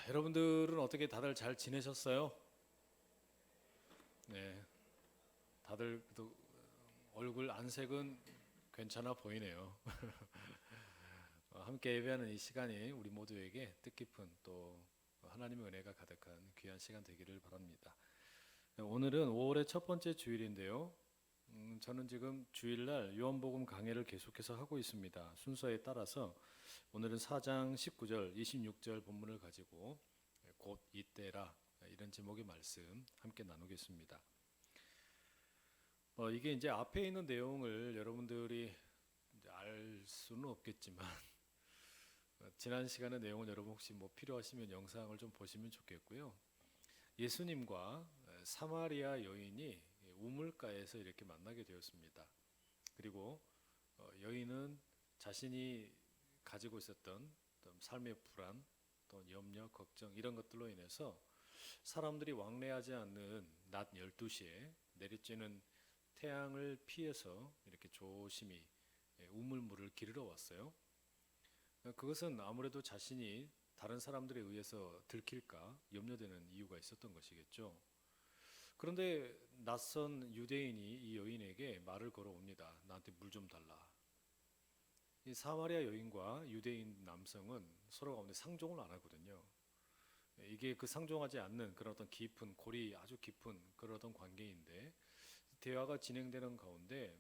여러분들은 어떻게 다들 잘 지내셨어요? 네, 다들 얼굴 안색은 괜찮아 보이네요. 함께 예배하는 이 시간이 우리 모두에게 뜻깊은 또 하나님의 은혜가 가득한 귀한 시간 되기를 바랍니다. 오늘은 5월의 첫 번째 주일인데요. 저는 지금 주일날 요한복음 강해를 계속해서 하고 있습니다. 순서에 따라서 오늘은 4장 19절, 26절 본문을 가지고 곧 이때라 이런 제목의 말씀 함께 나누겠습니다. 이게 이제 앞에 있는 내용을 여러분들이 이제 알 수는 없겠지만 지난 시간의 내용은 여러분 혹시 필요하시면 영상을 좀 보시면 좋겠고요. 예수님과 사마리아 여인이 우물가에서 이렇게 만나게 되었습니다. 그리고 여인은 자신이 가지고 있었던 삶의 불안, 또 염려, 걱정 이런 것들로 인해서 사람들이 왕래하지 않는 낮 12시에 내리쬐는 태양을 피해서 이렇게 조심히 우물물을 기르러 왔어요. 그것은 아무래도 자신이 다른 사람들에 의해서 들킬까 염려되는 이유가 있었던 것이겠죠. 그런데 낯선 유대인이 이 여인에게 말을 걸어옵니다. 나한테 물 좀 달라. 이 사마리아 여인과 유대인 남성은 서로 가운데 상종을 안 하거든요. 이게 그 상종하지 않는 그런 어떤 깊은 골이 아주 깊은 그런 어떤 관계인데 대화가 진행되는 가운데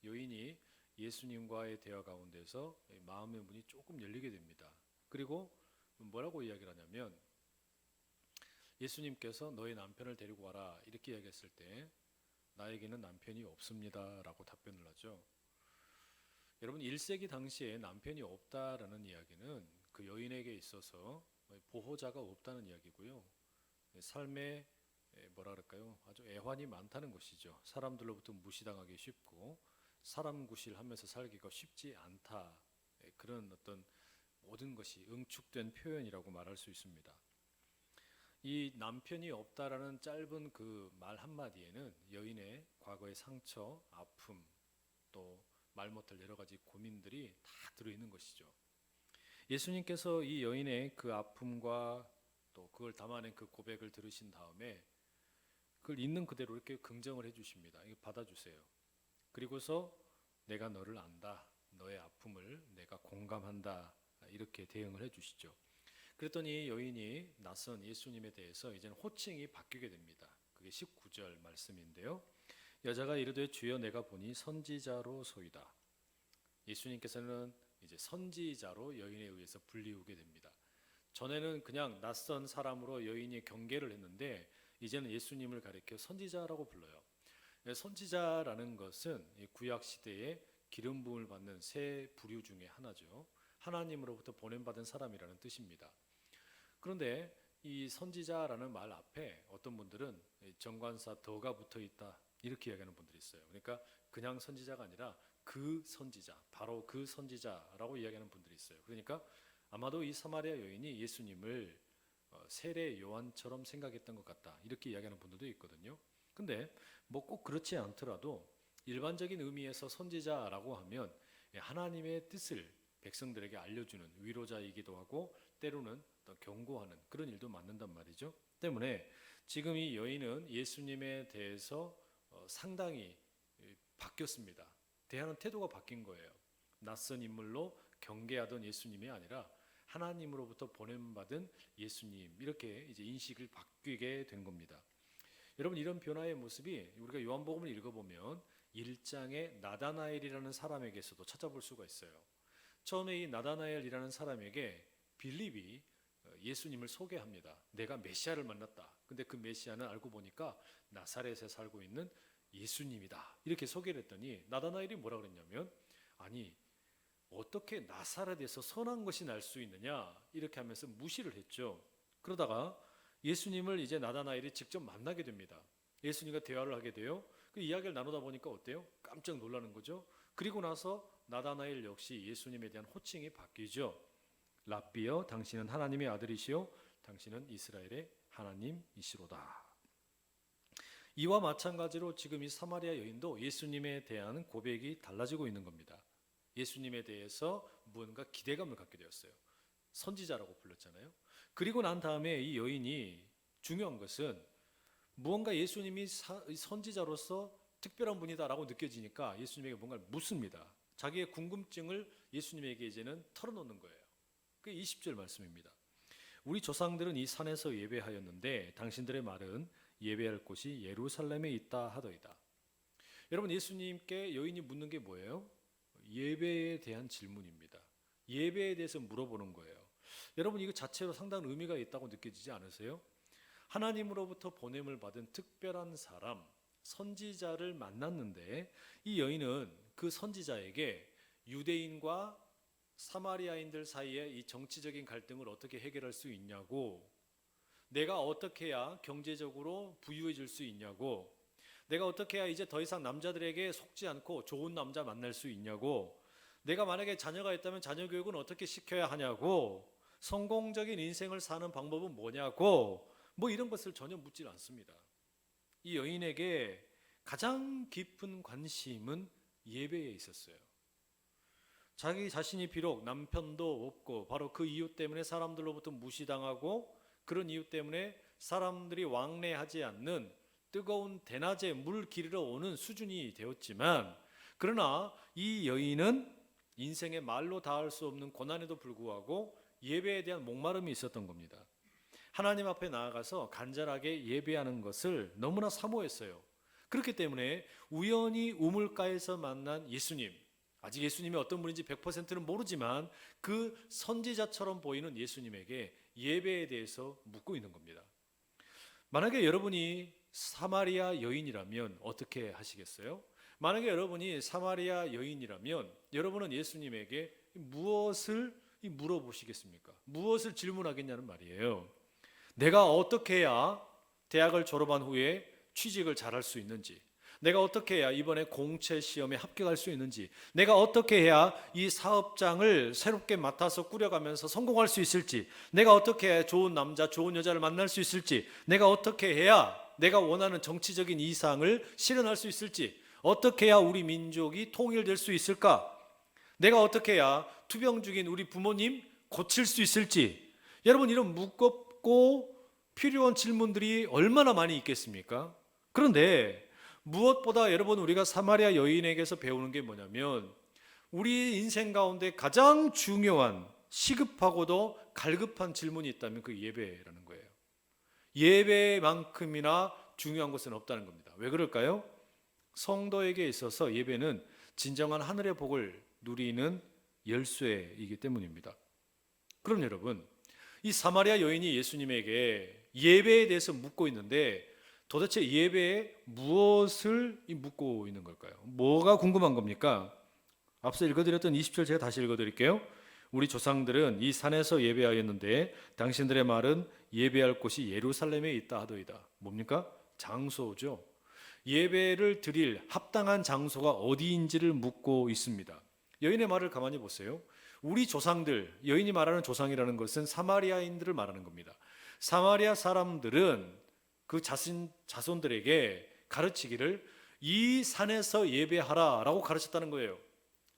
여인이 예수님과의 대화 가운데서 마음의 문이 조금 열리게 됩니다. 그리고 뭐라고 이야기를 하냐면 예수님께서 너의 남편을 데리고 와라 이렇게 이야기했을 때 나에게는 남편이 없습니다 라고 답변을 하죠. 여러분 1세기 당시에 남편이 없다라는 이야기는 그 여인에게 있어서 보호자가 없다는 이야기고요. 삶에 뭐라 그럴까요? 아주 애환이 많다는 것이죠. 사람들로부터 무시당하기 쉽고 사람 구실하면서 살기가 쉽지 않다. 그런 어떤 모든 것이 응축된 표현이라고 말할 수 있습니다. 이 남편이 없다라는 짧은 그 말 한마디에는 여인의 과거의 상처, 아픔, 또 말 못할 여러 가지 고민들이 다 들어있는 것이죠. 예수님께서 이 여인의 그 아픔과 또 그걸 담아낸 그 고백을 들으신 다음에 그걸 있는 그대로 이렇게 긍정을 해주십니다. 이거 받아주세요. 그리고서 내가 너를 안다. 너의 아픔을 내가 공감한다. 이렇게 대응을 해주시죠. 그랬더니 여인이 낯선 예수님에 대해서 이제는 호칭이 바뀌게 됩니다. 그게 19절 말씀인데요. 여자가 이르되 주여 내가 보니 선지자로소이다. 예수님께서는 이제 선지자로 여인에 의해서 불리우게 됩니다. 전에는 그냥 낯선 사람으로 여인이 경계를 했는데 이제는 예수님을 가리켜 선지자라고 불러요. 선지자라는 것은 구약 시대에 기름 부음을 받는 세 부류 중에 하나죠. 하나님으로부터 보냄받은 사람이라는 뜻입니다. 그런데 이 선지자라는 말 앞에 어떤 분들은 정관사 더가 붙어 있다 이렇게 이야기하는 분들이 있어요. 그러니까 그냥 선지자가 아니라 그 선지자, 바로 그 선지자라고 이야기하는 분들이 있어요. 그러니까 아마도 이 사마리아 여인이 예수님을 세례 요한처럼 생각했던 것 같다 이렇게 이야기하는 분들도 있거든요. 근데 꼭 그렇지 않더라도 일반적인 의미에서 선지자라고 하면 하나님의 뜻을 백성들에게 알려주는 위로자이기도 하고 때로는 또 경고하는 그런 일도 맡는단 말이죠. 때문에 지금 이 여인은 예수님에 대해서 상당히 바뀌었습니다. 대하는 태도가 바뀐 거예요. 낯선 인물로 경계하던 예수님이 아니라 하나님으로부터 보냄받은 예수님 이렇게 이제 인식을 바뀌게 된 겁니다. 여러분 이런 변화의 모습이 우리가 요한복음을 읽어보면 1장의 나다나엘이라는 사람에게서도 찾아볼 수가 있어요. 처음에 이 나다나엘이라는 사람에게 빌립이 예수님을 소개합니다. 내가 메시아를 만났다. 근데 그 메시아는 알고 보니까 나사렛에 살고 있는 예수님이다. 이렇게 소개를 했더니 나다나엘이 뭐라 그랬냐면 아니 어떻게 나사렛에서 선한 것이 날 수 있느냐 이렇게 하면서 무시를 했죠. 그러다가 예수님을 이제 나다나엘이 직접 만나게 됩니다. 예수님과 대화를 하게 돼요. 그 이야기를 나누다 보니까 어때요? 깜짝 놀라는 거죠. 그리고 나서 나다나엘 역시 예수님에 대한 호칭이 바뀌죠. 랍비여 당신은 하나님의 아들이시요 당신은 이스라엘의 하나님이시로다. 이와 마찬가지로 지금 이 사마리아 여인도 예수님에 대한 고백이 달라지고 있는 겁니다. 예수님에 대해서 무언가 기대감을 갖게 되었어요. 선지자라고 불렀잖아요. 그리고 난 다음에 이 여인이 중요한 것은 무언가 예수님이 선지자로서 특별한 분이다라고 느껴지니까 예수님에게 뭔가를 묻습니다. 자기의 궁금증을 예수님에게 이제는 털어놓는 거예요. 그게 20절 말씀입니다. 우리 조상들은 이 산에서 예배하였는데 당신들의 말은 예배할 곳이 예루살렘에 있다 하더이다. 여러분, 예수님께 여인이 묻는 게 뭐예요? 예배에 대한 질문입니다. 예배에 대해서 물어보는 거예요. 여러분, 이거 자체로 상당한 의미가 있다고 느껴지지 않으세요? 하나님으로부터 보냄을 받은 특별한 사람, 선지자를 만났는데 이 여인은 그 선지자에게 유대인과 사마리아인들 사이에 이 정치적인 갈등을 어떻게 해결할 수 있냐고, 내가 어떻게 해야 경제적으로 부유해질 수 있냐고, 내가 어떻게 해야 이제 더 이상 남자들에게 속지 않고 좋은 남자 만날 수 있냐고, 내가 만약에 자녀가 있다면 자녀 교육은 어떻게 시켜야 하냐고, 성공적인 인생을 사는 방법은 뭐냐고, 뭐 이런 것을 전혀 묻질 않습니다. 이 여인에게 가장 깊은 관심은 예배에 있었어요. 자기 자신이 비록 남편도 없고 바로 그 이유 때문에 사람들로부터 무시당하고 그런 이유 때문에 사람들이 왕래하지 않는 뜨거운 대낮에 물 기르러 오는 수준이 되었지만, 그러나 이 여인은 인생의 말로 닿을 수 없는 고난에도 불구하고 예배에 대한 목마름이 있었던 겁니다. 하나님 앞에 나아가서 간절하게 예배하는 것을 너무나 사모했어요. 그렇기 때문에 우연히 우물가에서 만난 예수님, 아직 예수님이 어떤 분인지 100%는 모르지만 그 선지자처럼 보이는 예수님에게 예배에 대해서 묻고 있는 겁니다. 만약에 여러분이 사마리아 여인이라면 어떻게 하시겠어요? 만약에 여러분이 사마리아 여인이라면 여러분은 예수님에게 무엇을 물어보시겠습니까? 무엇을 질문하겠냐는 말이에요. 내가 어떻게 해야 대학을 졸업한 후에 취직을 잘할 수 있는지, 내가 어떻게 해야 이번에 공채 시험에 합격할 수 있는지, 내가 어떻게 해야 이 사업장을 새롭게 맡아서 꾸려가면서 성공할 수 있을지, 내가 어떻게 해야 좋은 남자, 좋은 여자를 만날 수 있을지, 내가 어떻게 해야 내가 원하는 정치적인 이상을 실현할 수 있을지, 어떻게 해야 우리 민족이 통일될 수 있을까, 내가 어떻게 해야 투병 중인 우리 부모님 고칠 수 있을지. 여러분, 이런 무겁고 필요한 질문들이 얼마나 많이 있겠습니까? 그런데 무엇보다 여러분, 우리가 사마리아 여인에게서 배우는 게 뭐냐면 우리 인생 가운데 가장 중요한 시급하고도 갈급한 질문이 있다면 그 예배라는 거예요. 예배만큼이나 중요한 것은 없다는 겁니다. 왜 그럴까요? 성도에게 있어서 예배는 진정한 하늘의 복을 누리는 열쇠이기 때문입니다. 그럼 여러분, 이 사마리아 여인이 예수님에게 예배에 대해서 묻고 있는데 도대체 예배에 무엇을 묻고 있는 걸까요? 뭐가 궁금한 겁니까? 앞서 읽어드렸던 20절 제가 다시 읽어드릴게요. 우리 조상들은 이 산에서 예배하였는데 당신들의 말은 예배할 곳이 예루살렘에 있다 하더이다. 뭡니까? 장소죠. 예배를 드릴 합당한 장소가 어디인지를 묻고 있습니다. 여인의 말을 가만히 보세요. 우리 조상들, 여인이 말하는 조상이라는 것은 사마리아인들을 말하는 겁니다. 사마리아 사람들은 그 자손들에게 가르치기를 이 산에서 예배하라 라고 가르쳤다는 거예요.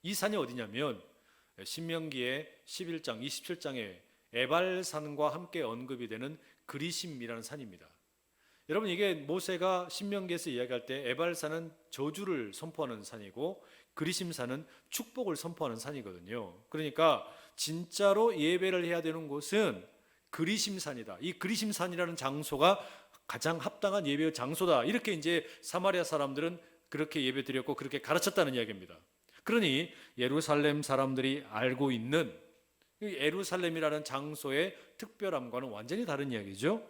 이 산이 어디냐면 신명기의 11장, 27장에 에발산과 함께 언급이 되는 그리심이라는 산입니다. 여러분, 이게 모세가 신명기에서 이야기할 때 에발산은 저주를 선포하는 산이고 그리심산은 축복을 선포하는 산이거든요. 그러니까 진짜로 예배를 해야 되는 곳은 그리심산이다. 이 그리심산이라는 장소가 가장 합당한 예배의 장소다. 이렇게 이제 사마리아 사람들은 그렇게 예배드렸고 그렇게 가르쳤다는 이야기입니다. 그러니 예루살렘 사람들이 알고 있는 예루살렘이라는 장소의 특별함과는 완전히 다른 이야기죠.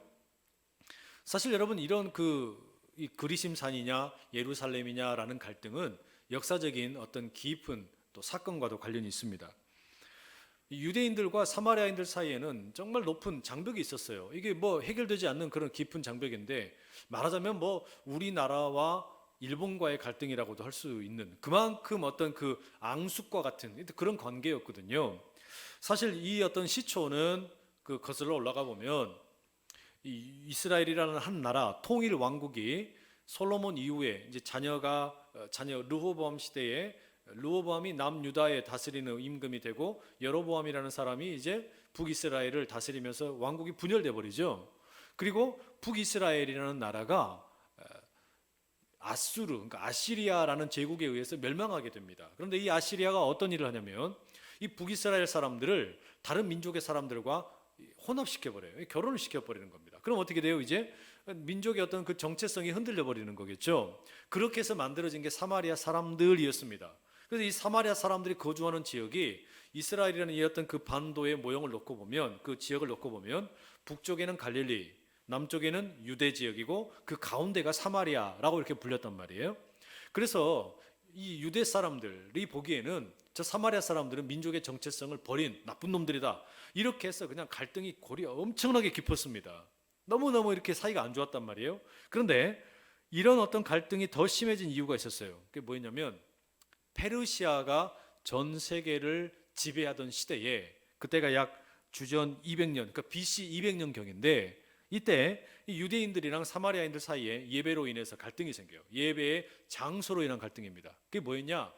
사실 여러분, 이런 이 그리심산이냐 예루살렘이냐라는 갈등은 역사적인 어떤 깊은 또 사건과도 관련이 있습니다. 유대인들과 사마리아인들 사이에는 정말 높은 장벽이 있었어요. 이게 뭐 해결되지 않는 그런 깊은 장벽인데, 말하자면 뭐 우리나라와 일본과의 갈등이라고도 할 수 있는 그만큼 어떤 그 앙숙과 같은 그런 관계였거든요. 사실 이 어떤 시초는 그 거슬러 올라가 보면 이 이스라엘이라는 한 나라 통일 왕국이 솔로몬 이후에 이제 자녀 르호보암 시대에 르호보암이 남유다에 다스리는 임금이 되고 여로보암이라는 사람이 이제 북이스라엘을 다스리면서 왕국이 분열돼 버리죠. 그리고 북이스라엘이라는 나라가 아수르, 그러니까 아시리아라는 제국에 의해서 멸망하게 됩니다. 그런데 이 아시리아가 어떤 일을 하냐면 이 북이스라엘 사람들을 다른 민족의 사람들과 혼합시켜 버려요. 결혼을 시켜 버리는 겁니다. 그럼 어떻게 돼요? 이제 민족의 어떤 그 정체성이 흔들려 버리는 거겠죠. 그렇게 해서 만들어진 게 사마리아 사람들이었습니다. 그래서 이 사마리아 사람들이 거주하는 지역이 이스라엘이라는 이 어떤 그 반도의 모형을 놓고 보면, 그 지역을 놓고 보면 북쪽에는 갈릴리, 남쪽에는 유대 지역이고 그 가운데가 사마리아라고 이렇게 불렸단 말이에요. 그래서 이 유대 사람들이 보기에는 저 사마리아 사람들은 민족의 정체성을 버린 나쁜 놈들이다, 이렇게 해서 그냥 갈등이 골이 엄청나게 깊었습니다. 너무너무 이렇게 사이가 안 좋았단 말이에요. 그런데 이런 어떤 갈등이 더 심해진 이유가 있었어요. 그게 뭐였냐면 페르시아가 전 세계를 지배하던 시대에, 그때가 약 주전 200년, 그러니까 BC 200년경인데 이때 이 유대인들이랑 사마리아인들 사이에 예배로 인해서 갈등이 생겨요. 예배의 장소로 인한 갈등입니다. 그게 뭐였냐?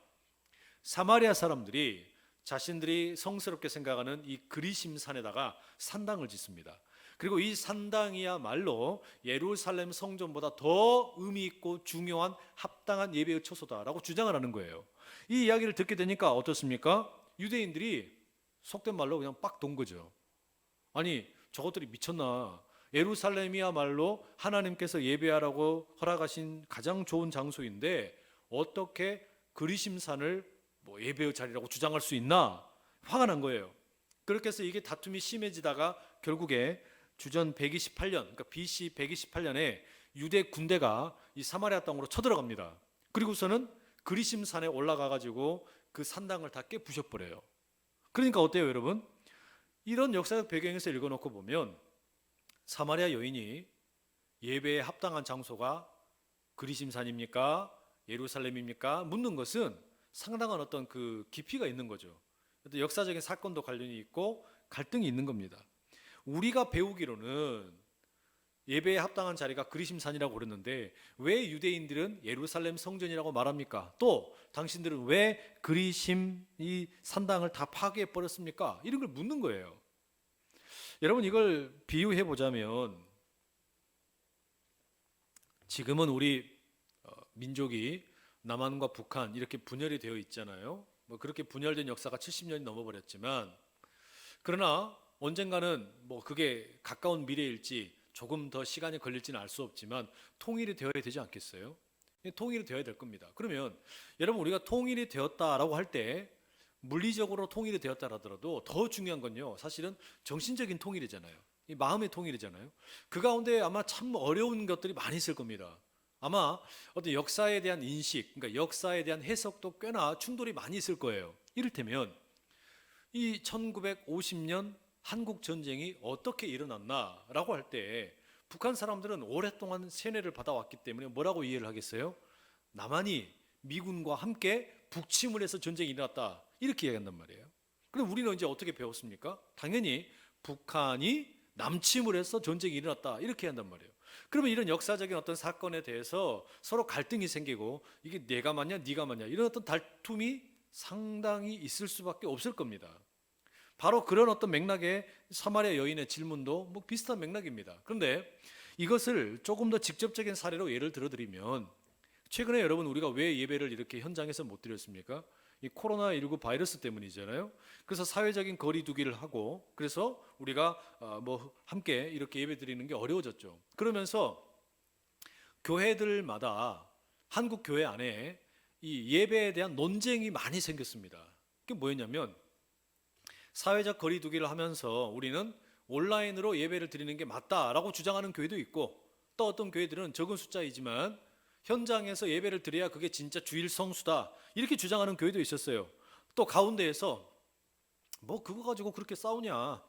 사마리아 사람들이 자신들이 성스럽게 생각하는 이 그리심 산에다가 산당을 짓습니다. 그리고 이 산당이야말로 예루살렘 성전보다 더 의미 있고 중요한 합당한 예배의 처소다라고 주장을 하는 거예요. 이 이야기를 듣게 되니까 어떻습니까? 유대인들이 속된 말로 그냥 빡 돈 거죠. 아니, 저것들이 미쳤나? 예루살렘이야말로 하나님께서 예배하라고 허락하신 가장 좋은 장소인데 어떻게 그리심산을 뭐 예배의 자리라고 주장할 수 있나? 화가 난 거예요. 그렇게 해서 이게 다툼이 심해지다가 결국에 주전 128년, 그러니까 BC 128년에 유대 군대가 이 사마리아 땅으로 쳐들어갑니다. 그리고서는 그리심산에 올라가 가지고 그 산당을 다 깨부셔버려요. 그러니까 어때요, 여러분? 이런 역사적 배경에서 읽어놓고 보면 사마리아 여인이 예배에 합당한 장소가 그리심산입니까? 예루살렘입니까? 묻는 것은 상당한 어떤 그 깊이가 있는 거죠. 역사적인 사건도 관련이 있고 갈등이 있는 겁니다. 우리가 배우기로는 예배에 합당한 자리가 그리심산이라고 그랬는데 왜 유대인들은 예루살렘 성전이라고 말합니까? 또 당신들은 왜 그리심 이 산당을 다 파괴해 버렸습니까? 이런 걸 묻는 거예요. 여러분, 이걸 비유해 보자면 지금은 우리 민족이 남한과 북한 이렇게 분열이 되어 있잖아요. 뭐 그렇게 분열된 역사가 70년이 넘어버렸지만, 그러나 언젠가는 뭐 그게 가까운 미래일지 조금 더 시간이 걸릴지는 알 수 없지만 통일이 되어야 되지 않겠어요? 통일이 되어야 될 겁니다. 그러면 여러분, 우리가 통일이 되었다라고 할 때 물리적으로 통일이 되었다 하더라도 더 중요한 건요, 사실은 정신적인 통일이잖아요. 이 마음의 통일이잖아요. 그 가운데 아마 참 어려운 것들이 많이 있을 겁니다. 아마 어떤 역사에 대한 인식, 그러니까 역사에 대한 해석도 꽤나 충돌이 많이 있을 거예요. 이를테면 이 1950년 한국 전쟁이 어떻게 일어났나라고 할 때 북한 사람들은 오랫동안 세뇌를 받아왔기 때문에 뭐라고 이해를 하겠어요? 남한이 미군과 함께 북침을 해서 전쟁이 일어났다, 이렇게 얘기한단 말이에요. 그럼 우리는 이제 어떻게 배웠습니까? 당연히 북한이 남침을 해서 전쟁이 일어났다, 이렇게 한단 말이에요. 그러면 이런 역사적인 어떤 사건에 대해서 서로 갈등이 생기고 이게 내가 맞냐 네가 맞냐 이런 어떤 다툼이 상당히 있을 수밖에 없을 겁니다. 바로 그런 어떤 맥락의 사마리아 여인의 질문도 뭐 비슷한 맥락입니다. 그런데 이것을 조금 더 직접적인 사례로 예를 들어드리면, 최근에 여러분 우리가 왜 예배를 이렇게 현장에서 못 드렸습니까? 이 코로나19 바이러스 때문이잖아요. 그래서 사회적인 거리 두기를 하고, 그래서 우리가 뭐 함께 이렇게 예배 드리는 게 어려워졌죠. 그러면서 교회들마다 한국 교회 안에 이 예배에 대한 논쟁이 많이 생겼습니다. 그게 뭐였냐면, 사회적 거리 두기를 하면서 우리는 온라인으로 예배를 드리는 게 맞다라고 주장하는 교회도 있고, 또 어떤 교회들은 적은 숫자이지만 현장에서 예배를 드려야 그게 진짜 주일 성수다, 이렇게 주장하는 교회도 있었어요. 또 가운데에서 뭐 그거 가지고 그렇게 싸우냐,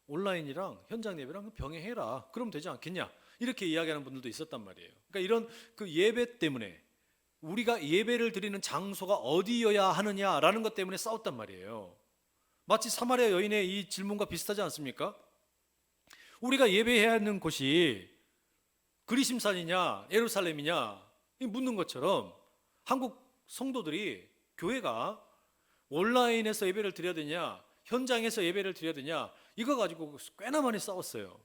온라인이랑 현장 예배랑 병행해라, 그럼 되지 않겠냐, 이렇게 이야기하는 분들도 있었단 말이에요. 그러니까 이런 그 예배 때문에, 우리가 예배를 드리는 장소가 어디여야 하느냐라는 것 때문에 싸웠단 말이에요. 마치 사마리아 여인의 이 질문과 비슷하지 않습니까? 우리가 예배해야 하는 곳이 그리심산이냐 예루살렘이냐 묻는 것처럼 한국 성도들이 교회가 온라인에서 예배를 드려야 되냐, 현장에서 예배를 드려야 되냐, 이거 가지고 꽤나 많이 싸웠어요.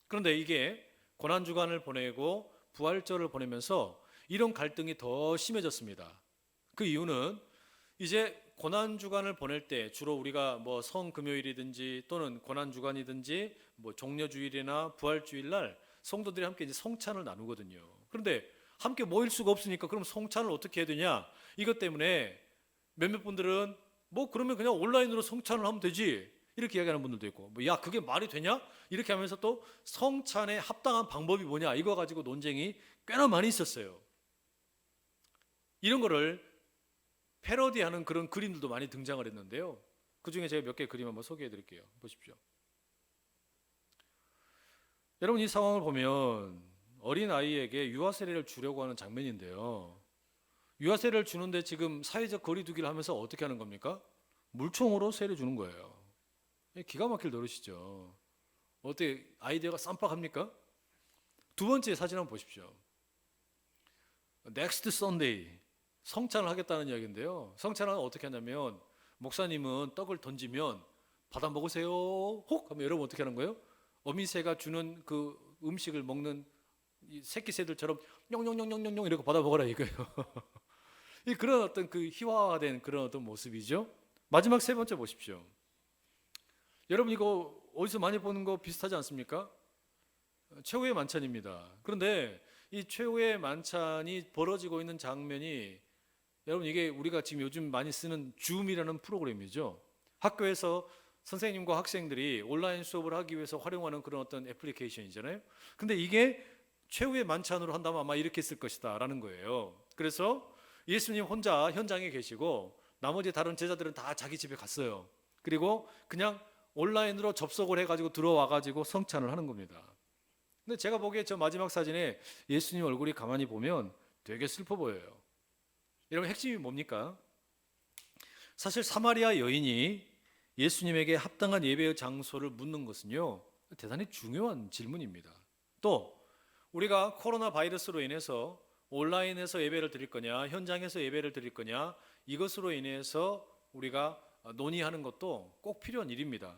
그런데 이게 고난주간을 보내고 부활절을 보내면서 이런 갈등이 더 심해졌습니다. 그 이유는 이제 고난주간을 보낼 때 주로 우리가 뭐 성금요일이든지 또는 고난주간이든지 뭐 종려주일이나 부활주일날 성도들이 함께 이제 성찬을 나누거든요. 그런데 함께 모일 수가 없으니까 그럼 성찬을 어떻게 해야 되냐? 이것 때문에 몇몇 분들은 뭐 그러면 그냥 온라인으로 성찬을 하면 되지, 이렇게 이야기하는 분들도 있고, 뭐 야 그게 말이 되냐? 이렇게 하면서 또 성찬에 합당한 방법이 뭐냐, 이거 가지고 논쟁이 꽤나 많이 있었어요. 이런 거를 패러디하는 그런 그림들도 많이 등장을 했는데요. 그 중에 제가 몇 개 그림 한번 소개해 드릴게요. 보십시오. 여러분, 이 상황을 보면 어린 아이에게 유아 세례를 주려고 하는 장면인데요. 유아 세례를 주는데 지금 사회적 거리두기를 하면서 어떻게 하는 겁니까? 물총으로 세례 주는 거예요. 기가 막힐 노릇이죠. 어떻게 아이디어가 쌈박합니까? 두 번째 사진 한번 보십시오. 넥스트 선데이, 성찬을 하겠다는 이야기인데요. 성찬은 어떻게 하냐면 목사님은 떡을 던지면 받아 먹으세요 혹 하면 여러분 어떻게 하는 거예요? 어미새가 주는 그 음식을 먹는 이 새끼 새들처럼 뇽뇽뇽뇽뇽 이렇게 받아 먹어라 이거예요. 이 그런 어떤 그 희화화된 그런 어떤 모습이죠. 마지막 세 번째 보십시오. 여러분 이거 어디서 많이 보는 거 비슷하지 않습니까? 최후의 만찬입니다. 그런데 이 최후의 만찬이 벌어지고 있는 장면이, 여러분 이게 우리가 지금 요즘 많이 쓰는 줌이라는 프로그램이죠. 학교에서 선생님과 학생들이 온라인 수업을 하기 위해서 활용하는 그런 어떤 애플리케이션이잖아요. 근데 이게 최후의 만찬으로 한다면 아마 이렇게 쓸 것이다 라는 거예요. 그래서 예수님 혼자 현장에 계시고 나머지 다른 제자들은 다 자기 집에 갔어요. 그리고 그냥 온라인으로 접속을 해가지고 들어와가지고 성찬을 하는 겁니다. 근데 제가 보기에 저 마지막 사진에 예수님 얼굴이 가만히 보면 되게 슬퍼 보여요. 여러분 핵심이 뭡니까? 사실 사마리아 여인이 예수님에게 합당한 예배의 장소를 묻는 것은요, 대단히 중요한 질문입니다. 또 우리가 코로나 바이러스로 인해서 온라인에서 예배를 드릴 거냐, 현장에서 예배를 드릴 거냐, 이것으로 인해서 우리가 논의하는 것도 꼭 필요한 일입니다.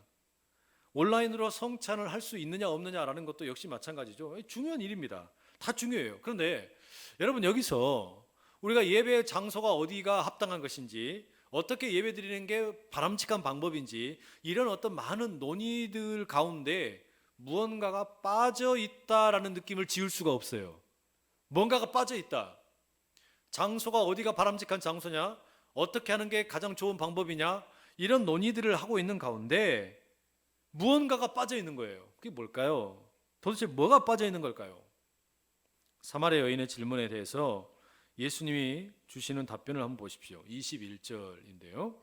온라인으로 성찬을 할 수 있느냐 없느냐라는 것도 역시 마찬가지죠. 중요한 일입니다. 다 중요해요. 그런데 여러분 여기서 우리가 예배 장소가 어디가 합당한 것인지, 어떻게 예배 드리는 게 바람직한 방법인지, 이런 어떤 많은 논의들 가운데 무언가가 빠져 있다라는 느낌을 지울 수가 없어요. 뭔가가 빠져 있다. 장소가 어디가 바람직한 장소냐, 어떻게 하는 게 가장 좋은 방법이냐, 이런 논의들을 하고 있는 가운데 무언가가 빠져 있는 거예요. 그게 뭘까요? 도대체 뭐가 빠져 있는 걸까요? 사마리아 여인의 질문에 대해서 예수님이 주시는 답변을 한번 보십시오. 21절인데요.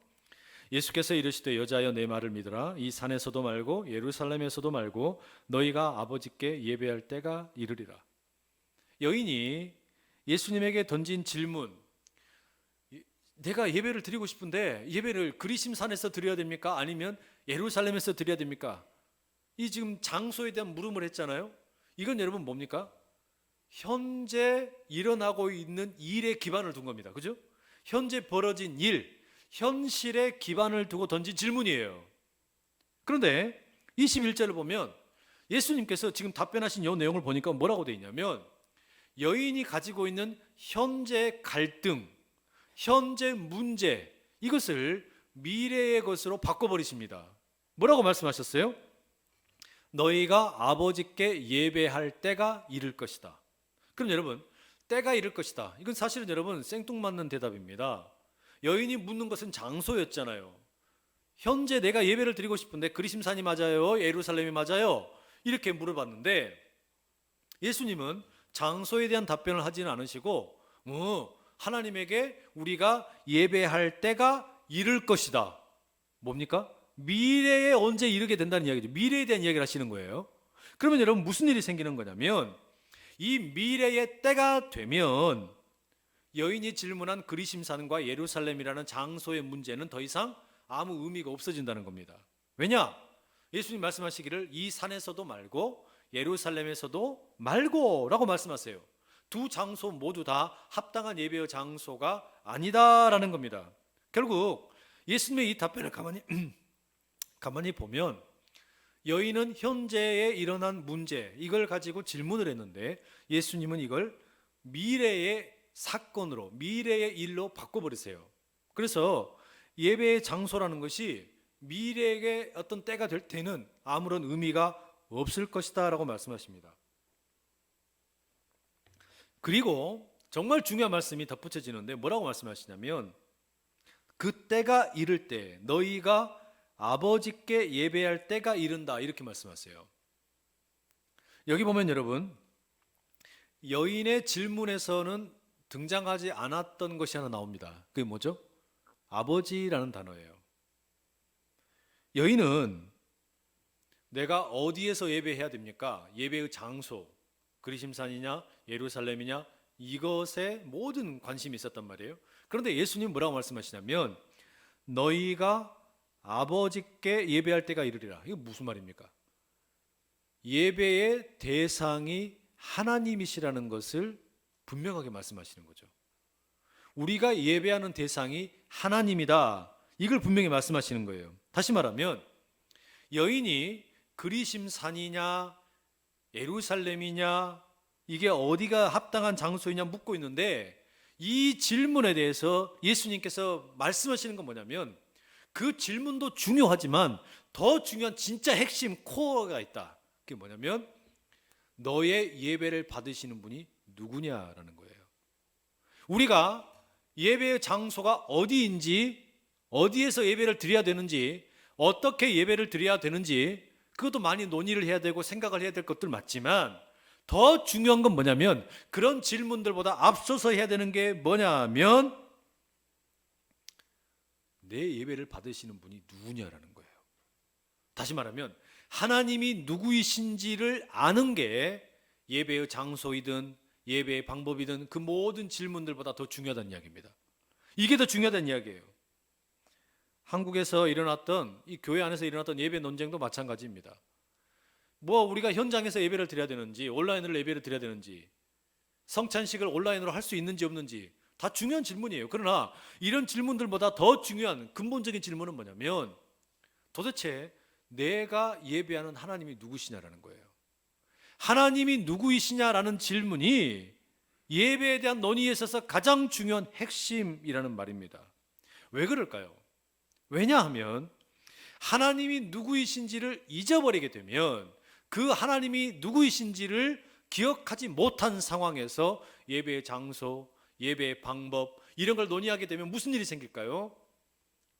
예수께서 이르시되 여자여 내 말을 믿으라. 이 산에서도 말고 예루살렘에서도 말고 너희가 아버지께 예배할 때가 이르리라. 여인이 예수님에게 던진 질문, 내가 예배를 드리고 싶은데 예배를 그리심산에서 드려야 됩니까? 아니면 예루살렘에서 드려야 됩니까? 이 지금 장소에 대한 물음을 했잖아요. 이건 여러분 뭡니까? 현재 일어나고 있는 일에 기반을 둔 겁니다. 그죠? 현재 벌어진 일, 현실에 기반을 두고 던진 질문이에요. 그런데 21절을 보면 예수님께서 지금 답변하신 이 내용을 보니까 뭐라고 되어 있냐면, 여인이 가지고 있는 현재 갈등, 현재 문제, 이것을 미래의 것으로 바꿔버리십니다. 뭐라고 말씀하셨어요? 너희가 아버지께 예배할 때가 이를 것이다. 그럼 여러분, 때가 이를 것이다, 이건 사실은 여러분 생뚱맞는 대답입니다. 여인이 묻는 것은 장소였잖아요. 현재 내가 예배를 드리고 싶은데 그리심산이 맞아요? 예루살렘이 맞아요? 이렇게 물어봤는데 예수님은 장소에 대한 답변을 하지는 않으시고 하나님에게 우리가 예배할 때가 이를 것이다. 뭡니까? 미래에 언제 이르게 된다는 이야기죠. 미래에 대한 이야기를 하시는 거예요. 그러면 여러분 무슨 일이 생기는 거냐면, 이 미래의 때가 되면 여인이 질문한 그리심산과 예루살렘이라는 장소의 문제는 더 이상 아무 의미가 없어진다는 겁니다. 왜냐? 예수님 말씀하시기를 이 산에서도 말고 예루살렘에서도 말고 라고 말씀하세요. 두 장소 모두 다 합당한 예배의 장소가 아니다라는 겁니다. 결국 예수님의 이 답변을 가만히 보면 여인은 현재에 일어난 문제 이걸 가지고 질문을 했는데 예수님은 이걸 미래의 사건으로 미래의 일로 바꿔버리세요. 그래서 예배의 장소라는 것이 미래의 어떤 때가 될 때는 아무런 의미가 없을 것이다 라고 말씀하십니다. 그리고 정말 중요한 말씀이 덧붙여지는데 뭐라고 말씀하시냐면 그 때가 이를 때 너희가 아버지께 예배할 때가 이른다 이렇게 말씀하세요. 여기 보면 여러분 여인의 질문에서는 등장하지 않았던 것이 하나 나옵니다. 그게 뭐죠? 아버지라는 단어예요. 여인은 내가 어디에서 예배해야 됩니까? 예배의 장소, 그리심산이냐 예루살렘이냐 이것에 모든 관심이 있었단 말이에요. 그런데 예수님 뭐라고 말씀하시냐면 너희가 아버지께 예배할 때가 이르리라. 이게 무슨 말입니까? 예배의 대상이 하나님이시라는 것을 분명하게 말씀하시는 거죠. 우리가 예배하는 대상이 하나님이다. 이걸 분명히 말씀하시는 거예요. 다시 말하면 여인이 그리심산이냐 예루살렘이냐 이게 어디가 합당한 장소이냐 묻고 있는데 이 질문에 대해서 예수님께서 말씀하시는 건 뭐냐면 그 질문도 중요하지만 더 중요한 진짜 핵심 코어가 있다. 그게 뭐냐면 너의 예배를 받으시는 분이 누구냐라는 거예요. 우리가 예배의 장소가 어디인지 어디에서 예배를 드려야 되는지 어떻게 예배를 드려야 되는지 그것도 많이 논의를 해야 되고 생각을 해야 될 것들 맞지만 더 중요한 건 뭐냐면 그런 질문들보다 앞서서 해야 되는 게 뭐냐면 내 예배를 받으시는 분이 누구냐라는 거예요. 다시 말하면 하나님이 누구이신지를 아는 게 예배의 장소이든 예배의 방법이든 그 모든 질문들보다 더 중요하다는 이야기입니다. 이게 더 중요하다는 이야기예요. 한국에서 일어났던 이 교회 안에서 일어났던 예배 논쟁도 마찬가지입니다. 뭐 우리가 현장에서 예배를 드려야 되는지 온라인으로 예배를 드려야 되는지 성찬식을 온라인으로 할 수 있는지 없는지 다 중요한 질문이에요. 그러나 이런 질문들보다 더 중요한 근본적인 질문은 뭐냐면 도대체 내가 예배하는 하나님이 누구시냐라는 거예요. 하나님이 누구이시냐라는 질문이 예배에 대한 논의에 있어서 가장 중요한 핵심이라는 말입니다. 왜 그럴까요? 왜냐하면 하나님이 누구이신지를 잊어버리게 되면 그 하나님이 누구이신지를 기억하지 못한 상황에서 예배의 장소, 예배의 방법 이런 걸 논의하게 되면 무슨 일이 생길까요?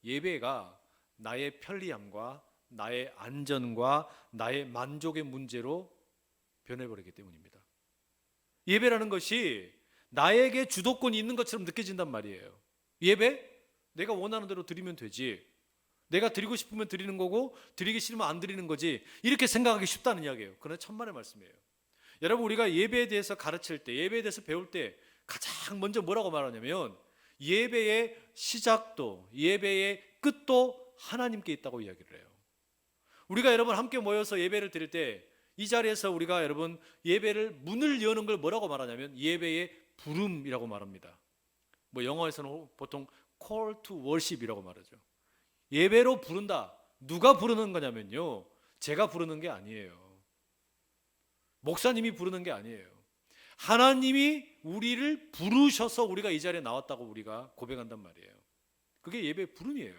예배가 나의 편리함과 나의 안전과 나의 만족의 문제로 변해버리기 때문입니다. 예배라는 것이 나에게 주도권이 있는 것처럼 느껴진단 말이에요. 예배? 내가 원하는 대로 드리면 되지. 내가 드리고 싶으면 드리는 거고 드리기 싫으면 안 드리는 거지. 이렇게 생각하기 쉽다는 이야기예요. 그러나 천만의 말씀이에요. 여러분 우리가 예배에 대해서 가르칠 때 예배에 대해서 배울 때 가장 먼저 뭐라고 말하냐면 예배의 시작도 예배의 끝도 하나님께 있다고 이야기를 해요. 우리가 여러분 함께 모여서 예배를 드릴 때 이 자리에서 우리가 여러분 예배를 문을 여는 걸 뭐라고 말하냐면 예배의 부름이라고 말합니다. 뭐 영어에서는 보통 call to worship이라고 말하죠. 예배로 부른다. 누가 부르는 거냐면요. 제가 부르는 게 아니에요. 목사님이 부르는 게 아니에요. 하나님이 우리를 부르셔서 우리가 이 자리에 나왔다고 우리가 고백한단 말이에요. 그게 예배의 부름이에요.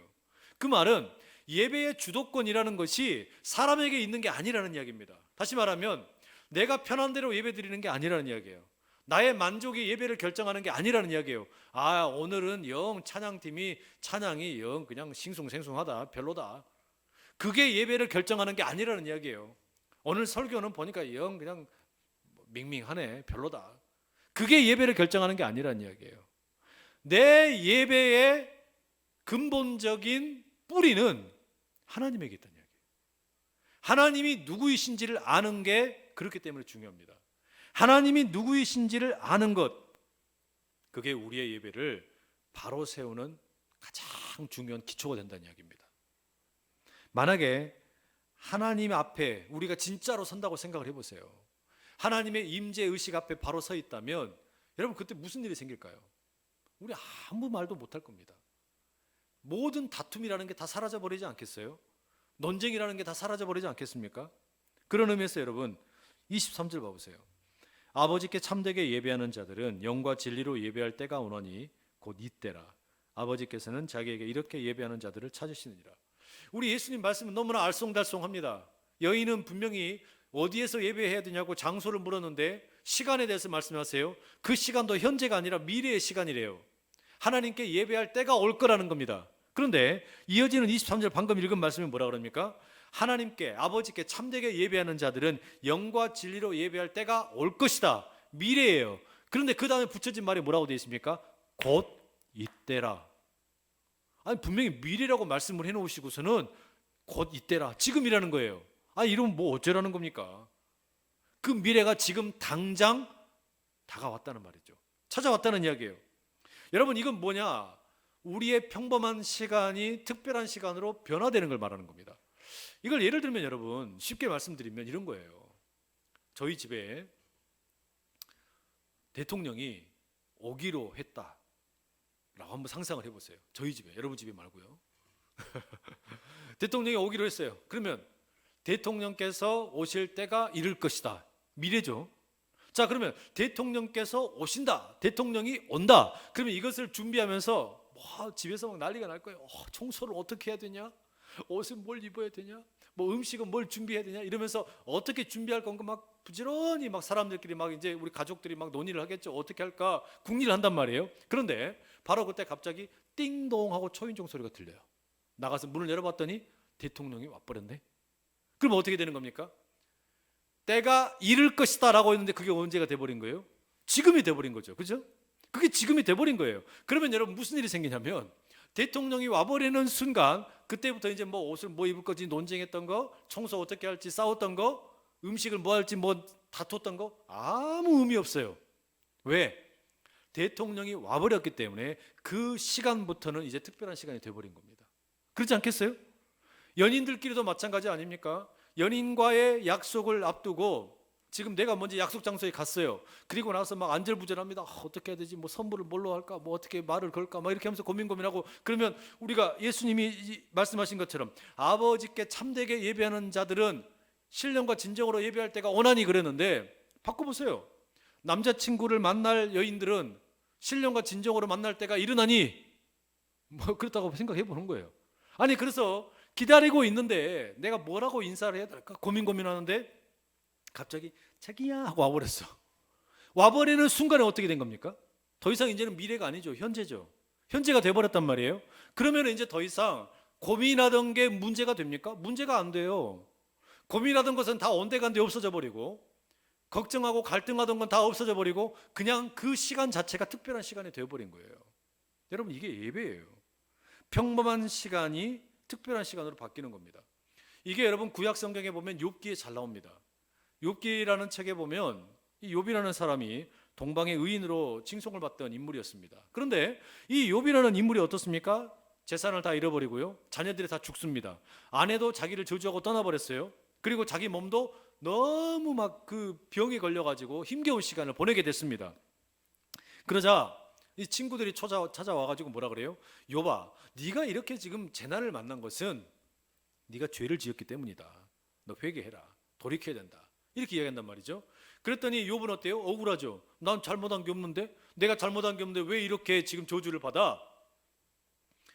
그 말은 예배의 주도권이라는 것이 사람에게 있는 게 아니라는 이야기입니다. 다시 말하면 내가 편한 대로 예배 드리는 게 아니라는 이야기예요. 나의 만족이 예배를 결정하는 게 아니라는 이야기예요. 아 오늘은 영 찬양팀이 찬양이 영 그냥 싱숭생숭하다 별로다. 그게 예배를 결정하는 게 아니라는 이야기예요. 오늘 설교는 보니까 영 그냥 밍밍하네 별로다. 그게 예배를 결정하는 게 아니라는 이야기예요. 내 예배의 근본적인 뿌리는 하나님에게 있다는 이야기예요. 하나님이 누구이신지를 아는 게 그렇기 때문에 중요합니다. 하나님이 누구이신지를 아는 것, 그게 우리의 예배를 바로 세우는 가장 중요한 기초가 된다는 이야기입니다. 만약에 하나님 앞에 우리가 진짜로 선다고 생각을 해보세요. 하나님의 임재 의식 앞에 바로 서 있다면 여러분 그때 무슨 일이 생길까요? 우리 아무 말도 못할 겁니다. 모든 다툼이라는 게 다 사라져 버리지 않겠어요? 논쟁이라는 게 다 사라져 버리지 않겠습니까? 그런 의미에서 여러분 23절 봐보세요. 아버지께 참되게 예배하는 자들은 영과 진리로 예배할 때가 오노니 곧 이때라. 아버지께서는 자기에게 이렇게 예배하는 자들을 찾으시느니라. 우리 예수님 말씀은 너무나 알쏭달쏭합니다. 여인은 분명히 어디에서 예배해야 되냐고 장소를 물었는데 시간에 대해서 말씀하세요. 그 시간도 현재가 아니라 미래의 시간이래요. 하나님께 예배할 때가 올 거라는 겁니다. 그런데 이어지는 23절 방금 읽은 말씀이 뭐라 그럽니까? 하나님께 아버지께 참되게 예배하는 자들은 영과 진리로 예배할 때가 올 것이다. 미래예요. 그런데 그 다음에 붙여진 말이 뭐라고 되어 있습니까? 곧 이때라. 아니 분명히 미래라고 말씀을 해놓으시고서는 곧 이때라, 지금이라는 거예요. 아니 이러면 뭐 어쩌라는 겁니까? 그 미래가 지금 당장 다가왔다는 말이죠. 찾아왔다는 이야기예요. 여러분 이건 뭐냐? 우리의 평범한 시간이 특별한 시간으로 변화되는 걸 말하는 겁니다. 이걸 예를 들면 여러분 쉽게 말씀드리면 이런 거예요. 저희 집에 대통령이 오기로 했다 라고 한번 상상을 해보세요. 저희 집에, 여러분 집에 말고요. 대통령이 오기로 했어요. 그러면 대통령께서 오실 때가 이를 것이다. 미래죠. 자, 그러면 대통령께서 오신다. 대통령이 온다. 그러면 이것을 준비하면서 집에서 막 난리가 날 거예요. 청소를 어떻게 해야 되냐? 옷은 뭘 입어야 되냐? 뭐 음식은 뭘 준비해야 되냐? 이러면서 어떻게 준비할 건가 막 부지런히 막 사람들끼리 막 이제 우리 가족들이 막 논의를 하겠죠. 어떻게 할까? 궁리를 한단 말이에요. 그런데 바로 그때 갑자기 띵동 하고 초인종 소리가 들려요. 나가서 문을 열어봤더니 대통령이 와버렸네. 그럼 어떻게 되는 겁니까? 때가 이를 것이다 라고 했는데 그게 언제가 돼버린 거예요? 지금이 돼버린 거죠. 그죠? 그게 지금이 돼버린 거예요. 그러면 여러분 무슨 일이 생기냐면 대통령이 와버리는 순간 그때부터 이제 뭐 옷을 뭐 입을 건지 논쟁했던 거, 청소 어떻게 할지 싸웠던 거, 음식을 뭐 할지 뭐 다퉜던 거 아무 의미 없어요. 왜? 대통령이 와버렸기 때문에 그 시간부터는 이제 특별한 시간이 돼버린 겁니다. 그렇지 않겠어요? 연인들끼리도 마찬가지 아닙니까? 연인과의 약속을 앞두고 지금 내가 먼저 약속 장소에 갔어요. 그리고 나서 막 안절부절합니다. 어떻게 해야 되지? 뭐 선물을 뭘로 할까? 뭐 어떻게 말을 걸까? 막 이렇게 하면서 고민하고 그러면 우리가 예수님이 말씀하신 것처럼 아버지께 참되게 예배하는 자들은 신령과 진정으로 예배할 때가 오나니 그랬는데 바꿔보세요. 남자친구를 만날 여인들은 신령과 진정으로 만날 때가 이르나니 뭐 그렇다고 생각해 보는 거예요. 아니 그래서 기다리고 있는데 내가 뭐라고 인사를 해야 될까 고민하는데 갑자기 자기야 하고 와버렸어. 와버리는 순간에 어떻게 된 겁니까? 더 이상 이제는 미래가 아니죠. 현재죠. 현재가 돼버렸단 말이에요. 그러면 이제 더 이상 고민하던 게 문제가 됩니까? 문제가 안 돼요. 고민하던 것은 다 온데간데 없어져 버리고 걱정하고 갈등하던 건 다 없어져 버리고 그냥 그 시간 자체가 특별한 시간이 되어버린 거예요. 여러분 이게 예배예요. 평범한 시간이 특별한 시간으로 바뀌는 겁니다. 이게 여러분 구약 성경에 보면 욥기에 잘 나옵니다. 욥기라는 책에 보면 이 욥이라는 사람이 동방의 의인으로 칭송을 받던 인물이었습니다. 그런데 이 욥이라는 인물이 어떻습니까? 재산을 다 잃어버리고요. 자녀들이 다 죽습니다. 아내도 자기를 저주하고 떠나버렸어요. 그리고 자기 몸도 너무 막 그 병에 걸려가지고 힘겨운 시간을 보내게 됐습니다. 그러자 이 친구들이 찾아와가지고 뭐라 그래요? 욥아, 네가 이렇게 지금 재난을 만난 것은 네가 죄를 지었기 때문이다. 너 회개해라. 돌이켜야 된다. 이렇게 이야기한단 말이죠. 그랬더니 욥은 어때요? 억울하죠. 난 잘못한 게 없는데, 내가 잘못한 게 없는데 왜 이렇게 지금 저주를 받아?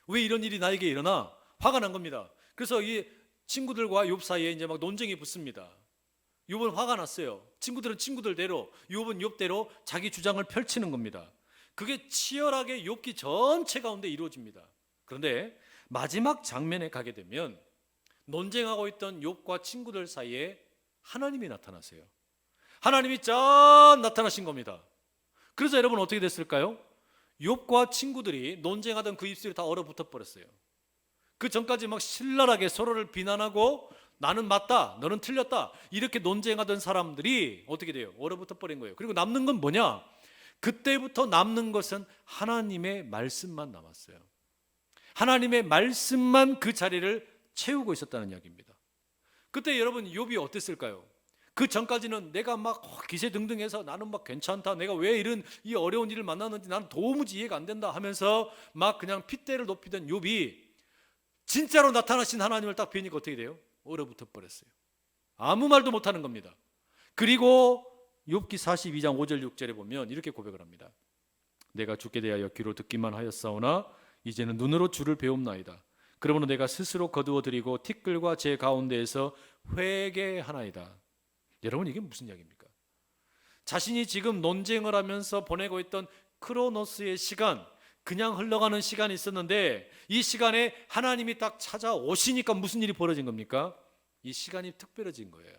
왜 이런 일이 나에게 일어나? 화가 난 겁니다. 그래서 이 친구들과 욥 사이에 이제 막 논쟁이 붙습니다. 욥은 화가 났어요. 친구들은 친구들대로, 욥은 욥대로 자기 주장을 펼치는 겁니다. 그게 치열하게 욥기 전체 가운데 이루어집니다. 그런데 마지막 장면에 가게 되면 논쟁하고 있던 욥과 친구들 사이에 하나님이 나타나세요. 하나님이 짠 나타나신 겁니다. 그래서 여러분 어떻게 됐을까요? 욥과 친구들이 논쟁하던 그 입술이 다 얼어붙어 버렸어요. 그 전까지 막 신랄하게 서로를 비난하고 나는 맞다, 너는 틀렸다 이렇게 논쟁하던 사람들이 어떻게 돼요? 얼어붙어 버린 거예요. 그리고 남는 건 뭐냐? 그때부터 남는 것은 하나님의 말씀만 남았어요. 하나님의 말씀만 그 자리를 채우고 있었다는 이야기입니다. 그때 여러분 욥이 어땠을까요? 그 전까지는 내가 막 기세등등해서 나는 막 괜찮다, 내가 왜 이런 이 어려운 일을 만났는지 나는 도무지 이해가 안 된다 하면서 막 그냥 핏대를 높이던 욥이 진짜로 나타나신 하나님을 딱 뵈니까 어떻게 돼요? 얼어붙어 버렸어요. 아무 말도 못하는 겁니다. 그리고 욥기 42장 5절 6절에 보면 이렇게 고백을 합니다. 내가 주께 대하여 귀로 듣기만 하였사오나 이제는 눈으로 주를 배움나이다. 그러므로 내가 스스로 거두어 드리고 티끌과 제 가운데에서 회개하나이다. 여러분, 이게 무슨 이야기입니까? 자신이 지금 논쟁을 하면서 보내고 있던 크로노스의 시간, 그냥 흘러가는 시간이 있었는데 이 시간에 하나님이 딱 찾아오시니까 무슨 일이 벌어진 겁니까? 이 시간이 특별해진 거예요.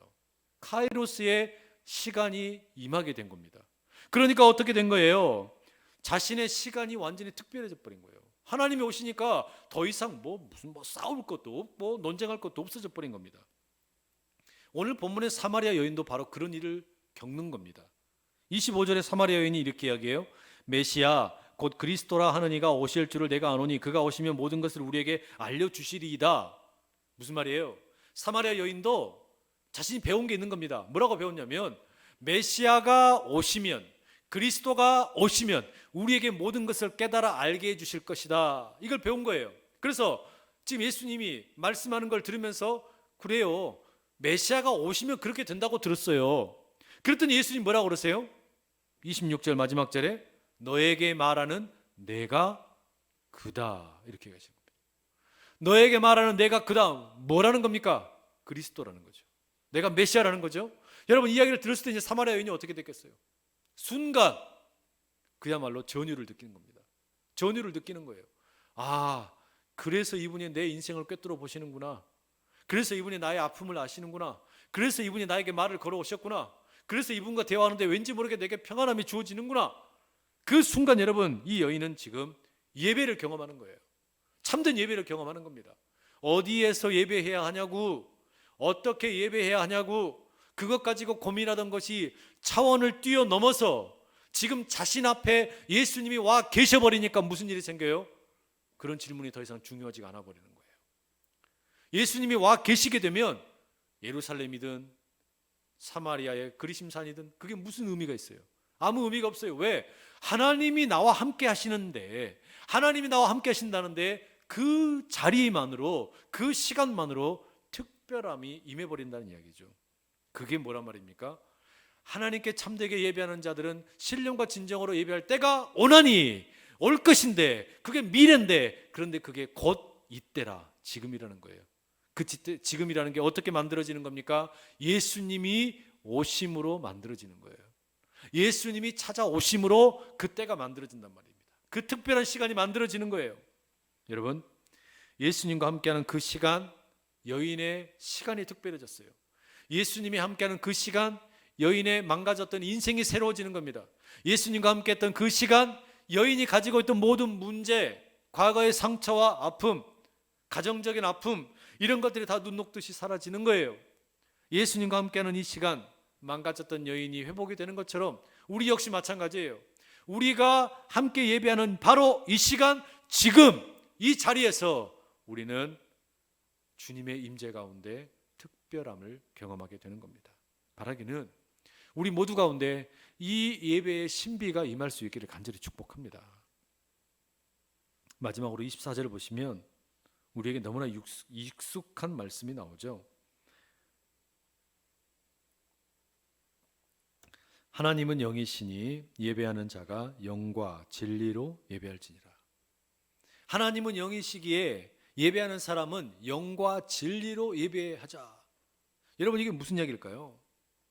카이로스의 시간이 임하게 된 겁니다. 그러니까 어떻게 된 거예요? 자신의 시간이 완전히 특별해져 버린 거예요. 하나님이 오시니까 더 이상 무슨 싸울 것도 없고 논쟁할 것도 없어져 버린 겁니다. 오늘 본문의 사마리아 여인도 바로 그런 일을 겪는 겁니다. 25절에 사마리아 여인이 이렇게 이야기해요. 메시아 곧 그리스도라 하는 이가 오실 줄을 내가 아노니 그가 오시면 모든 것을 우리에게 알려주시리이다. 무슨 말이에요? 사마리아 여인도 자신이 배운 게 있는 겁니다. 뭐라고 배웠냐면 메시아가 오시면, 그리스도가 오시면 우리에게 모든 것을 깨달아 알게 해주실 것이다. 이걸 배운 거예요. 그래서 지금 예수님이 말씀하는 걸 들으면서 그래요, 메시아가 오시면 그렇게 된다고 들었어요. 그랬더니 예수님 뭐라고 그러세요? 26절 마지막 절에 너에게 말하는 내가 그다, 이렇게 가신 겁니다. 너에게 말하는 내가 그다, 뭐라는 겁니까? 그리스도라는 거죠. 내가 메시아라는 거죠. 여러분, 이 이야기를 들었을 때 이제 사마리아 여인이 어떻게 됐겠어요? 순간 그야말로 전율을 느끼는 겁니다. 전율을 느끼는 거예요. 아, 그래서 이분이 내 인생을 꿰뚫어 보시는구나. 그래서 이분이 나의 아픔을 아시는구나. 그래서 이분이 나에게 말을 걸어오셨구나. 그래서 이분과 대화하는데 왠지 모르게 내게 평안함이 주어지는구나. 그 순간 여러분, 이 여인은 지금 예배를 경험하는 거예요. 참된 예배를 경험하는 겁니다. 어디에서 예배해야 하냐고, 어떻게 예배해야 하냐고, 그것 가지고 고민하던 것이 차원을 뛰어넘어서 지금 자신 앞에 예수님이 와 계셔버리니까 무슨 일이 생겨요? 그런 질문이 더 이상 중요하지가 않아 버리는 거예요. 예수님이 와 계시게 되면 예루살렘이든 사마리아의 그리심산이든 그게 무슨 의미가 있어요? 아무 의미가 없어요. 왜? 하나님이 나와 함께 하시는데, 하나님이 나와 함께 하신다는데 그 자리만으로, 그 시간만으로 특별함이 임해버린다는 이야기죠. 그게 뭐란 말입니까? 하나님께 참되게 예배하는 자들은 신령과 진정으로 예배할 때가 오나니, 올 것인데, 그게 미래인데, 그런데 그게 곧 이때라, 지금이라는 거예요. 그 지금이라는 게 어떻게 만들어지는 겁니까? 예수님이 오심으로 만들어지는 거예요. 예수님이 찾아오심으로 그때가 만들어진단 말입니다. 그 특별한 시간이 만들어지는 거예요. 여러분, 예수님과 함께하는 그 시간, 여인의 시간이 특별해졌어요. 예수님이 함께하는 그 시간, 여인의 망가졌던 인생이 새로워지는 겁니다. 예수님과 함께했던 그 시간, 여인이 가지고 있던 모든 문제, 과거의 상처와 아픔, 가정적인 아픔, 이런 것들이 다 눈 녹듯이 사라지는 거예요. 예수님과 함께하는 이 시간, 망가졌던 여인이 회복이 되는 것처럼 우리 역시 마찬가지예요. 우리가 함께 예배하는 바로 이 시간, 지금 이 자리에서 우리는 주님의 임재 가운데 특별함을 경험하게 되는 겁니다. 바라기는 우리 모두 가운데 이 예배의 신비가 임할 수 있기를 간절히 축복합니다. 마지막으로 24절을 보시면 우리에게 너무나 익숙한 말씀이 나오죠. 하나님은 영이시니 예배하는 자가 영과 진리로 예배할지니라. 하나님은 영이시기에 예배하는 사람은 영과 진리로 예배하자. 여러분, 이게 무슨 이야기일까요?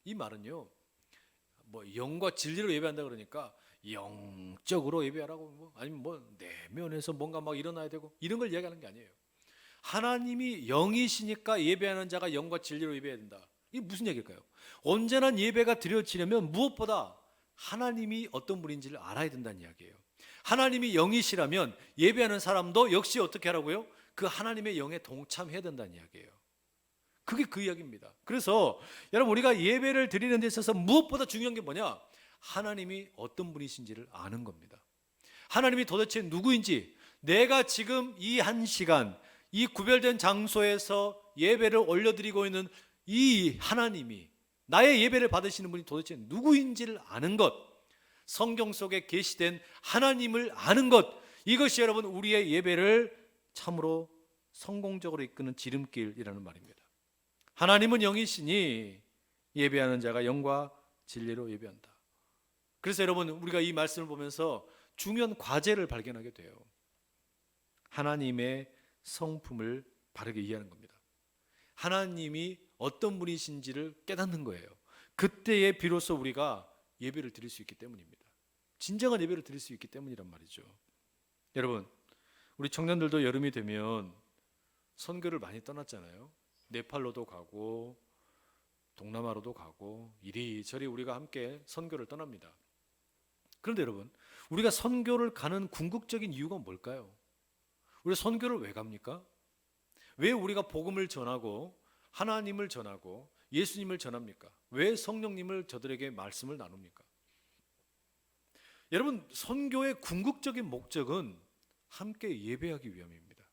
이 말은요, 영과 진리로 예배한다 그러니까 영적으로 예배하라고, 아니면 내면에서 뭔가 막 일어나야 되고 이런 걸 이야기하는 게 아니에요. 하나님이 영이시니까 예배하는 자가 영과 진리로 예배해야 된다. 이게 무슨 얘기일까요? 언제나 예배가 드려지려면 무엇보다 하나님이 어떤 분인지를 알아야 된다는 이야기예요. 하나님이 영이시라면 예배하는 사람도 역시 어떻게 하라고요? 그 하나님의 영에 동참해야 된다는 이야기예요. 그게 그 이야기입니다. 그래서 여러분, 우리가 예배를 드리는 데 있어서 무엇보다 중요한 게 뭐냐? 하나님이 어떤 분이신지를 아는 겁니다. 하나님이 도대체 누구인지, 내가 지금 이 한 시간, 이 구별된 장소에서 예배를 올려드리고 있는 이 하나님이 나의 예배를 받으시는 분이 도대체 누구인지를 아는 것, 성경 속에 계시된 하나님을 아는 것, 이것이 여러분 우리의 예배를 참으로 성공적으로 이끄는 지름길이라는 말입니다. 하나님은 영이시니 예배하는 자가 영과 진리로 예배한다. 그래서 여러분 우리가 이 말씀을 보면서 중요한 과제를 발견하게 돼요. 하나님의 성품을 바르게 이해하는 겁니다. 하나님이 어떤 분이신지를 깨닫는 거예요. 그때에 비로소 우리가 예배를 드릴 수 있기 때문입니다. 진정한 예배를 드릴 수 있기 때문이란 말이죠. 여러분, 우리 청년들도 여름이 되면 선교를 많이 떠났잖아요. 네팔로도 가고 동남아로도 가고 이리저리 우리가 함께 선교를 떠납니다. 그런데 여러분, 우리가 선교를 가는 궁극적인 이유가 뭘까요? 우리가 선교를 왜 갑니까? 왜 우리가 복음을 전하고 하나님을 전하고 예수님을 전합니까? 왜 성령님을 저들에게 말씀을 나눕니까? 여러분, 선교의 궁극적인 목적은 함께 예배하기 위함입니다.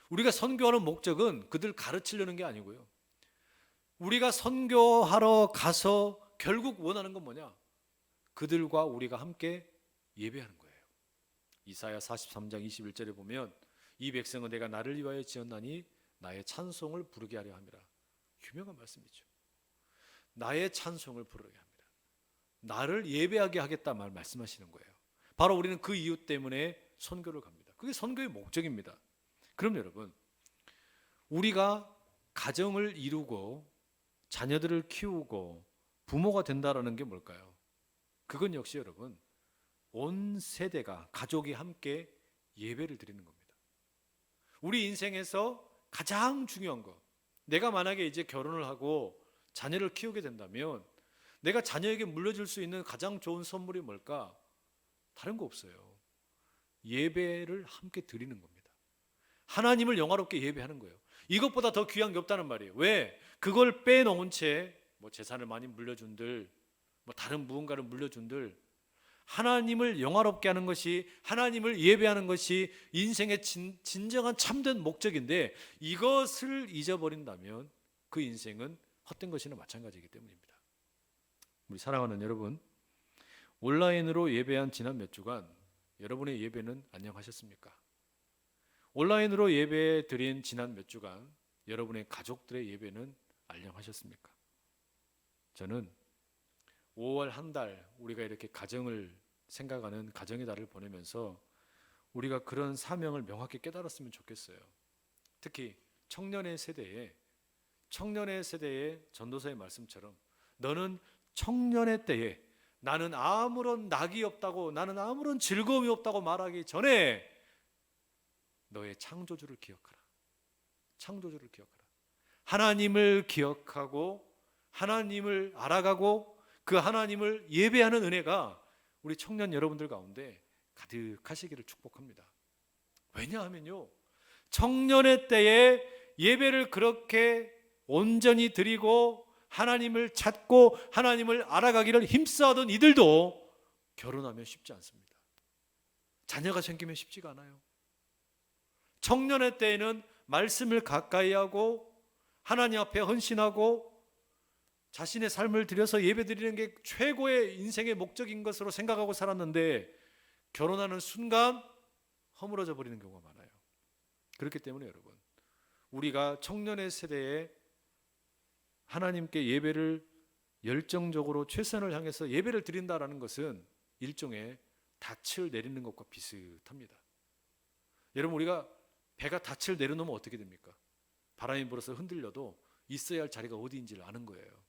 우리가 선교하는 목적은 그들 가르치려는 게 아니고요. 우리가 선교하러 가서 결국 원하는 건 뭐냐? 그들과 우리가 함께 예배하는 거예요. 이사야 43장 21절에 보면 이 백성은 내가 나를 위하여 지었나니 나의 찬송을 부르게 하려 함이라. 유명한 말씀이죠. 나의 찬송을 부르게 합니다. 나를 예배하게 하겠다 말씀하시는 거예요. 바로 우리는 그 이유 때문에 선교를 갑니다. 그게 선교의 목적입니다. 그럼 여러분, 우리가 가정을 이루고 자녀들을 키우고 부모가 된다라는 게 뭘까요? 그건 역시 여러분 온 세대가 가족이 함께 예배를 드리는 겁니다. 우리 인생에서 가장 중요한 거, 내가 만약에 이제 결혼을 하고 자녀를 키우게 된다면 내가 자녀에게 물려줄 수 있는 가장 좋은 선물이 뭘까? 다른 거 없어요. 예배를 함께 드리는 겁니다. 하나님을 영화롭게 예배하는 거예요. 이것보다 더 귀한 게 없다는 말이에요. 왜? 그걸 빼놓은 채 재산을 많이 물려준들, 다른 무언가를 물려준들, 하나님을 영화롭게 하는 것이, 하나님을 예배하는 것이 인생의 진정한 참된 목적인데 이것을 잊어버린다면 그 인생은 헛된 것이나 마찬가지이기 때문입니다. 우리 사랑하는 여러분, 온라인으로 예배한 지난 몇 주간 여러분의 예배는 안녕하셨습니까? 온라인으로 예배 드린 지난 몇 주간 여러분의 가족들의 예배는 안녕하셨습니까? 저는 5월 한 달 우리가 이렇게 가정을 생각하는 가정의 달을 보내면서 우리가 그런 사명을 명확히 깨달았으면 좋겠어요. 특히 청년의 세대에 전도사의 말씀처럼 너는 청년의 때에 나는 아무런 낙이 없다고, 나는 아무런 즐거움이 없다고 말하기 전에 너의 창조주를 기억하라. 창조주를 기억하라. 하나님을 기억하고 하나님을 알아가고 그 하나님을 예배하는 은혜가 우리 청년 여러분들 가운데 가득하시기를 축복합니다. 왜냐하면요, 청년의 때에 예배를 그렇게 온전히 드리고 하나님을 찾고 하나님을 알아가기를 힘써하던 이들도 결혼하면 쉽지 않습니다. 자녀가 생기면 쉽지가 않아요. 청년의 때에는 말씀을 가까이 하고 하나님 앞에 헌신하고 자신의 삶을 들여서 예배드리는 게 최고의 인생의 목적인 것으로 생각하고 살았는데 결혼하는 순간 허물어져 버리는 경우가 많아요. 그렇기 때문에 여러분, 우리가 청년의 세대에 하나님께 예배를 열정적으로 최선을 향해서 예배를 드린다라는 것은 일종의 닻을 내리는 것과 비슷합니다. 여러분, 우리가 배가 닻을 내려놓으면 어떻게 됩니까? 바람이 불어서 흔들려도 있어야 할 자리가 어디인지를 아는 거예요.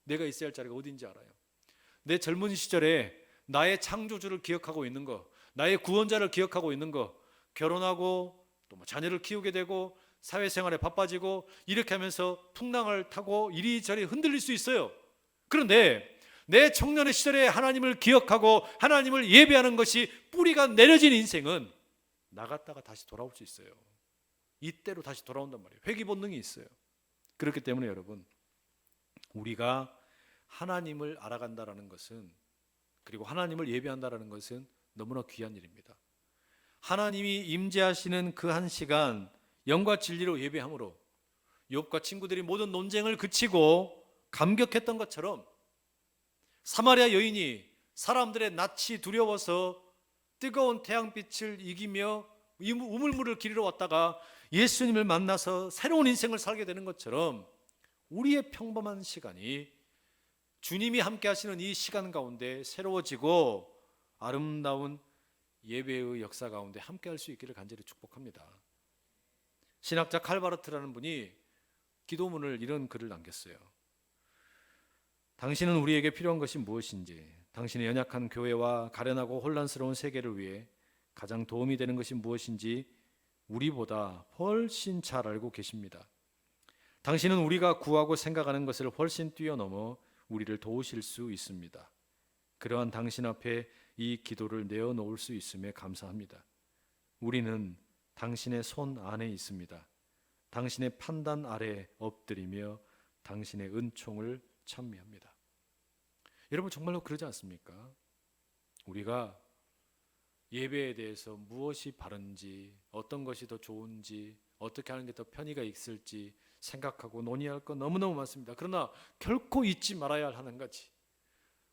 내가 있어야 할 자리가 어디인지 알아요. 내 젊은 시절에 나의 창조주를 기억하고 있는 거, 나의 구원자를 기억하고 있는 거, 결혼하고 또 자녀를 키우게 되고 사회생활에 바빠지고 이렇게 하면서 풍랑을 타고 이리저리 흔들릴 수 있어요. 그런데 내 청년의 시절에 하나님을 기억하고 하나님을 예배하는 것이 뿌리가 내려진 인생은 나갔다가 다시 돌아올 수 있어요. 이때로 다시 돌아온단 말이에요. 회귀 본능이 있어요. 그렇기 때문에 여러분, 우리가 하나님을 알아간다라는 것은, 그리고 하나님을 예배한다라는 것은 너무나 귀한 일입니다. 하나님이 임재하시는 그 한 시간 영과 진리로 예배함으로 욥과 친구들이 모든 논쟁을 그치고 감격했던 것처럼 사마리아 여인이 사람들의 낯이 두려워서 뜨거운 태양빛을 이기며 우물물을 기르러 왔다가 예수님을 만나서 새로운 인생을 살게 되는 것처럼 우리의 평범한 시간이 주님이 함께 하시는 이 시간 가운데 새로워지고 아름다운 예배의 역사 가운데 함께 할 수 있기를 간절히 축복합니다. 신학자 칼바르트라는 분이 기도문을 이런 글을 남겼어요. 당신은 우리에게 필요한 것이 무엇인지, 당신의 연약한 교회와 가련하고 혼란스러운 세계를 위해 가장 도움이 되는 것이 무엇인지 우리보다 훨씬 잘 알고 계십니다. 당신은 우리가 구하고 생각하는 것을 훨씬 뛰어넘어 우리를 도우실 수 있습니다. 그러한 당신 앞에 이 기도를 내어놓을 수 있음에 감사합니다. 우리는 당신의 손 안에 있습니다. 당신의 판단 아래 엎드리며 당신의 은총을 찬미합니다. 여러분 정말로 그러지 않습니까? 우리가 예배에 대해서 무엇이 바른지, 어떤 것이 더 좋은지, 어떻게 하는 게 더 편의가 있을지 생각하고 논의할 건 너무너무 많습니다. 그러나 결코 잊지 말아야 할 한 가지,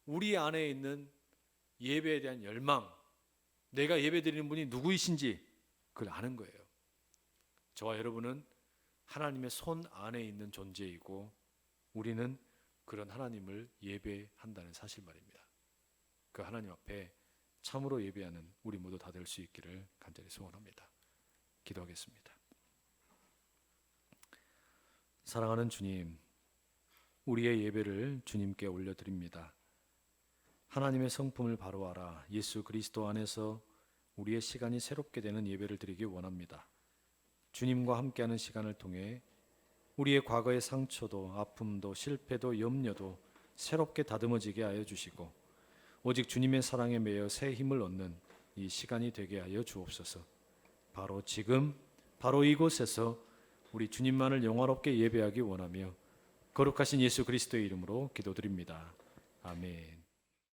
우리 안에 있는 예배에 대한 열망, 내가 예배 드리는 분이 누구이신지 그걸 아는 거예요. 저와 여러분은 하나님의 손 안에 있는 존재이고 우리는 그런 하나님을 예배한다는 사실 말입니다. 그 하나님 앞에 참으로 예배하는 우리 모두 다 될 수 있기를 간절히 소원합니다. 기도하겠습니다. 사랑하는 주님, 우리의 예배를 주님께 올려드립니다. 하나님의 성품을 바로 알아 예수 그리스도 안에서 우리의 시간이 새롭게 되는 예배를 드리기 원합니다. 주님과 함께하는 시간을 통해 우리의 과거의 상처도 아픔도 실패도 염려도 새롭게 다듬어지게 하여 주시고 오직 주님의 사랑에 매여 새 힘을 얻는 이 시간이 되게 하여 주옵소서. 바로 지금 바로 이곳에서 우리 주님만을 영화롭게 예배하기 원하며 거룩하신 예수 그리스도의 이름으로 기도드립니다. 아멘.